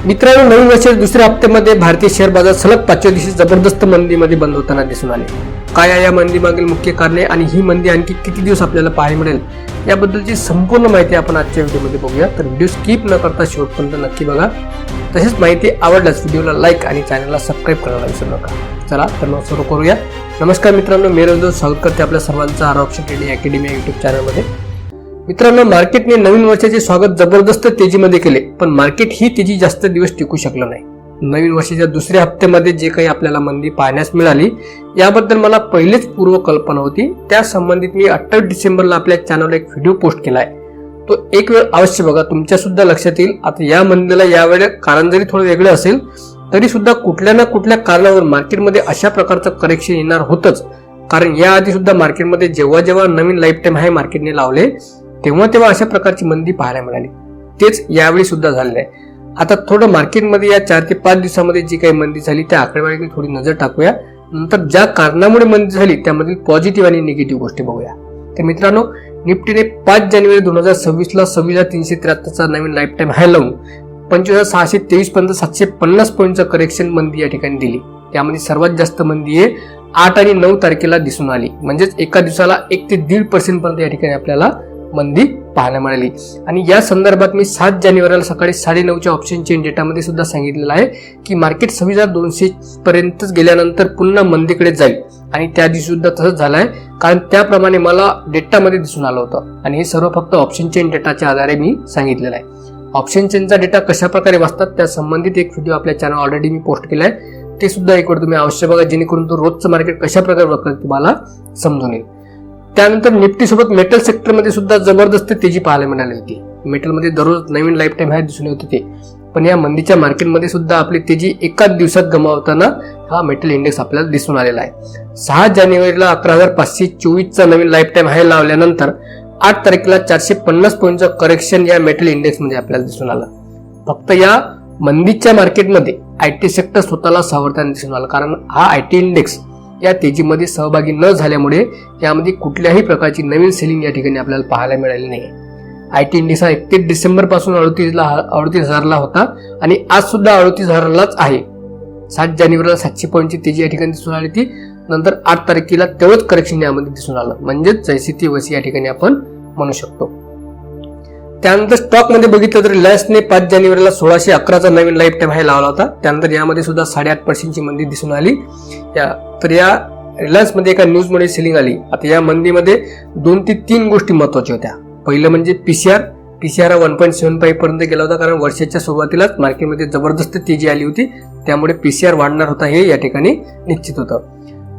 मित्रांनो, नवीन वर्षाच्या दुसऱ्या हप्त्यामध्ये भारतीय शेअर बाजार सलग 5व्या दिवशी जबरदस्त मंदीमध्ये बंद होताना दिसून आले. काय आहे या मंदीमागील मुख्य कारणे आणि ही मंदी आणखी किती दिवस आपल्याला पाहायला मिळेल याबद्दलची संपूर्ण माहिती आपण आजच्या व्हिडिओमध्ये बघूया. तर व्हिडिओ स्किप न करता शेवटपर्यंत नक्की बघा. तसेच माहिती आवडल्यास व्हिडिओला लाईक आणि चॅनलला सबस्क्राईब करायला विसरू नका. चला तर मग सुरू करूया. नमस्कार मित्रांनो, मी रंजन स्वागत करते आपल्या सर्वांचं आर ऑप्शन ट्रेडिंग अकॅडमी या युट्यूब चॅनलमध्ये. मित्रांनो, मार्केटने नवीन वर्षाचे स्वागत जबरदस्त तेजीमध्ये केले, पण मार्केट ही तेजी जास्त दिवस टिकू शकलं नाही. नवीन वर्षाच्या दुसऱ्या हप्त्यामध्ये जे काही आपल्याला मंदी पाहण्यास मिळाली याबद्दल मला पहिलेच पूर्व कल्पना होती. त्या संबंधित मी 28 डिसेंबरला आपल्या चॅनलवर एक व्हिडिओ पोस्ट केलाय. तो एक वेळ अवश्य बघा, तुमच्या सुद्धा लक्षात येईल. आता या मंदीला यावेळेला कारण जरी थोडं वेगळं असेल तरी सुद्धा कुठल्या ना कुठल्या कारणावर मार्केटमध्ये अशा प्रकारचं करेक्शन येणार होतच. कारण याआधी सुद्धा मार्केटमध्ये जेव्हा नवीन लाईफ टाइम हाय मार्केटने लावले तेव्हा अशा प्रकारची मंदी पाहायला मिळाली. तेच यावेळी सुद्धा झालेलं आहे. आता थोडं मार्केटमध्ये या 4 ते 5 दिवसामध्ये जी काही मंदी झाली त्या आकडेवारीकडे थोडी नजर टाकूया. नंतर ज्या कारणामुळे मंदी झाली त्यामधील पॉझिटिव्ह आणि निगेटिव्ह गोष्टी बघूया. तर मित्रांनो, निफ्टीने 5 जानेवारी 2026 ला 26,373चा नवीन लाईफ टाइम हाय लावून 25,623 पर्यंत 750 पॉईंटचं करेक्शन मंदी या ठिकाणी दिली. त्यामध्ये सर्वात जास्त मंदी आहे 8 आणि 9 तारखेला दिसून आली. म्हणजेच एका दिवसाला 1 ते 1.5% पर्यंत या ठिकाणी आपल्याला मंदी पाहायला मिळाली. आणि या संदर्भात मी 7 जानेवारीला सकाळी 9:30च्या ऑप्शन चेन डेटामध्ये सुद्धा सांगितलेलं आहे की मार्केट 26,200 पर्यंतच गेल्यानंतर पुन्हा मंदीकडे जाईल. आणि त्या दिवशी सुद्धा तसंच झालं आहे, कारण त्याप्रमाणे मला डेटामध्ये दिसून आलं होतं. आणि हे सर्व फक्त ऑप्शन चेन डेटाच्या आधारे मी सांगितलेलं आहे. ऑप्शन चेनचा डेटा कशा प्रकारे वाचतात त्या संबंधित एक व्हिडिओ आपल्या चॅनल ऑलरेडी मी पोस्ट केलाय. ते सुद्धा एक वेळ तुम्ही अवश्य बघा, जेणेकरून तो रोजचं मार्केट कशा प्रकारे वापरत तुम्हाला समजून येईल. त्यानंतर निफ्टी सोबत मेटल सेक्टरमध्ये सुद्धा जबरदस्त तेजी पाहायला मिळाली होती. मेटलमध्ये दररोज नवीन लाईफ टाइम हाय दिसून येत होते, पण या मंदीच्या मार्केटमध्ये सुद्धा आपली तेजी एकाच दिवसात गमावताना हा मेटल इंडेक्स आपल्याला दिसून आलेला आहे. 6 जानेवारीला 11,524चा नवीन लाईफ टाइम हाय लावल्यानंतर 8 तारखेला 450 पॉईंटचं करेक्शन या मेटल इंडेक्स मध्ये आपल्याला दिसून आलं. फक्त या मंदीच्या मार्केटमध्ये आयटी सेक्टर स्वतःला सावरताना दिसून आलं, कारण हा आयटी इंडेक्स या तेजीमध्ये सहभागी न झाल्यामुळे यामध्ये कुठल्याही प्रकारची नवीन सेलिंग या ठिकाणी आपल्याला पाहायला मिळाली नाही. आयटी इंडेक्स हा 31 डिसेंबर पासून 38,000ला होता आणि आज सुद्धा 38,000लाच आहे. 7 जानेवारीला 700 पॉईंटची तेजी या ठिकाणी दिसून आली ती. नंतर 8 तारखेला तेवढंच करेक्शन यामध्ये दिसून आलं. म्हणजेच जैसी ती वसी या ठिकाणी आपण म्हणू शकतो. त्यानंतर स्टॉक मध्ये बघितलं तर रिलायन्सने 5 जानेवारीला 1611चा नवीन लाईफ टाइम हाय लावला होता. त्यानंतर यामध्ये सुद्धा 8.5% मंदी दिसून आली. तर या रिलायन्स मध्ये एका न्यूज मध्ये सेलिंग आली. आता या मंदीमध्ये 2 ते 3 गोष्टी महत्वाच्या होत्या. पहिलं म्हणजे पीसीआर 1.75 पर्यंत गेला होता, कारण वर्षाच्या सुरुवातीलाच मार्केटमध्ये जबरदस्त तेजी आली होती. त्यामुळे पीसीआर वाढणार होता हे या ठिकाणी निश्चित होतं.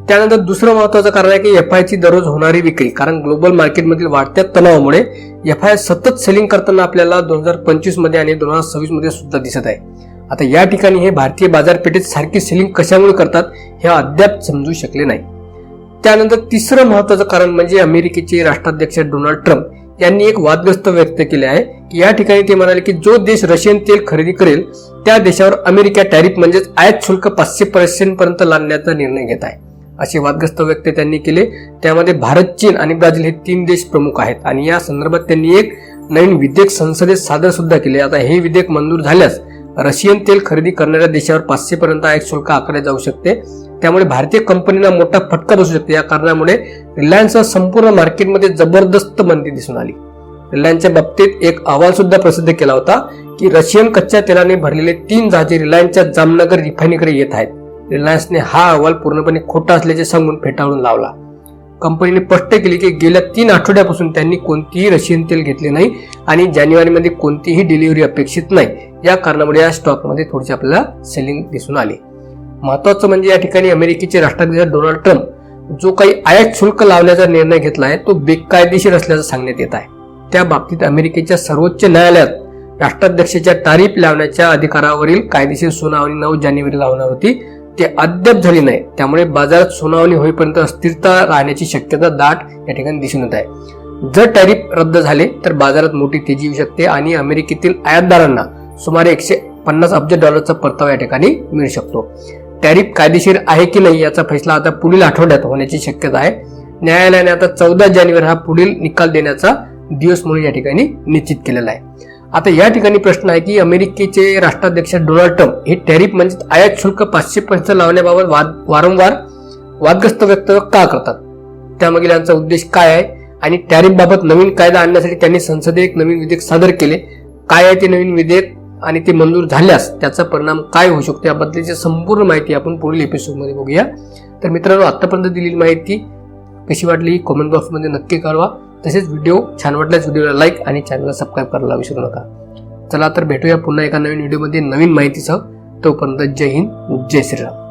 त्यानंतर दुसरं महत्वाचं कारण आहे की एफआयची दररोज होणारी विक्री, कारण ग्लोबल मार्केटमधील वाढत्या तणावामुळे एफआय सतत सेलिंग करताना आपल्याला 2025 मध्ये आणि 2026 मध्ये सुद्धा दिसत आहे. आता या ठिकाणी हे भारतीय बाजारपेठेत सारखी सेलिंग कशामुळे करतात हे अद्याप समजू शकले नाही. त्यानंतर तिसरं महत्वाचं कारण म्हणजे अमेरिकेचे राष्ट्राध्यक्ष डोनाल्ड ट्रम्प यांनी एक वादग्रस्त व्यक्त केले आहे की या ठिकाणी ते म्हणाले की जो देश रशियन तेल खरेदी करेल त्या देशावर अमेरिका टॅरिफ म्हणजेच आयात शुल्क 500% पर्यंत लादण्याचा निर्णय घेत आहे. असे वादग्रस्त व्यक्त त्यांनी केले. त्यामध्ये भारत, चीन आणि ब्राझील हे 3 देश प्रमुख आहेत. आणि या संदर्भात त्यांनी एक नवीन विधेयक संसदेत सादर सुद्धा केले. आता हे विधेयक मंजूर झाल्यास रशियन तेल खरेदी करणाऱ्या देशावर 500 पर्यंत आयात शुल्क आकारले जाऊ शकते. त्यामुळे भारतीय कंपनीला मोठा फटका बसू शकते. या कारणामुळे रिलायन्सच्या संपूर्ण मार्केटमध्ये जबरदस्त मंदी दिसून आली. रिलायन्सच्या बाबतीत एक अहवाल सुद्धा प्रसिद्ध केला होता की रशियन कच्च्या तेलाने भरलेले 3 जहाजे रिलायन्सच्या जामनगर रिफायनरीकडे येत आहेत. रिलायन्सने हा अहवाल पूर्णपणे खोटा असल्याचे सांगून फेटाळून लावला. कंपनीने स्पष्ट केले की गेल्या 3 आठवड्यापासून त्यांनी कोणतीही रशियन तेल घेतले नाही आणि जानेवारीमध्ये कोणतीही डिलिव्हरी अपेक्षित नाही. या कारणामुळे या स्टॉकमध्ये थोडीशी आपल्याला सेलिंग दिसून आली. महत्वाचं म्हणजे या ठिकाणी अमेरिकेचे राष्ट्राध्यक्ष डोनाल्ड ट्रम्प जो काही आयात शुल्क लावण्याचा निर्णय घेतला आहे तो बेकायदेशीर असल्याचं सांगण्यात येत आहे. त्या बाबतीत अमेरिकेच्या सर्वोच्च न्यायालयात राष्ट्राध्यक्षाच्या तारीफ लावण्याच्या अधिकारावरील कायदेशीर सुनावणी 9 जानेवारीला होणार होती. ते अद्याप झाली नाही. त्यामुळे बाजारात सुनावणी होईपर्यंत अस्थिरता राहण्याची शक्यता दाट या ठिकाणी दिसून येत आहे. जर टॅरिफ रद्द झाले तर बाजारात मोठी तेजी येऊ शकते आणि अमेरिकेतील आयातदारांना सुमारे $150 अब्ज परतावा या ठिकाणी मिळू शकतो. टॅरिफ कायदेशीर आहे की नाही याचा फैसला आता पुढील आठवड्यात होण्याची शक्यता आहे. न्यायालयाने आता 14 जानेवारी हा पुढील निकाल देण्याचा दिवस म्हणून या ठिकाणी निश्चित केलेला आहे. आता या ठिकाणी प्रश्न आहे की अमेरिकेचे राष्ट्राध्यक्ष डोनाल्ड ट्रम्प हे टॅरिफ म्हणजे आयात शुल्क 500% लावण्याबाबत वारंवार वादग्रस्त वक्तव्य का करतात, त्यामागील यांचा उद्देश काय आहे आणि टॅरिफ बाबत नवीन कायदा आणण्यासाठी त्यांनी संसदेत एक नवीन विधेयक सादर केले, काय आहे ते नवीन विधेयक आणि ते मंजूर झाल्यास त्याचा परिणाम काय होऊ शकतो याबद्दलची संपूर्ण माहिती आपण पुढील एपिसोडमध्ये बघूया. तर मित्रांनो, आतापर्यंत दिलेली माहिती कशी वाटली कमेंट बॉक्समध्ये नक्की कळवा. तसेच व्हिडिओ छान वाटल्यास व्हिडिओला लाईक आणि चॅनलला सबस्क्राईब करायला विसरू नका. चला तर भेटूया पुन्हा एका नवीन व्हिडिओमध्ये नवीन माहितीसह. तोपर्यंत जय हिंद, जय श्रीराम.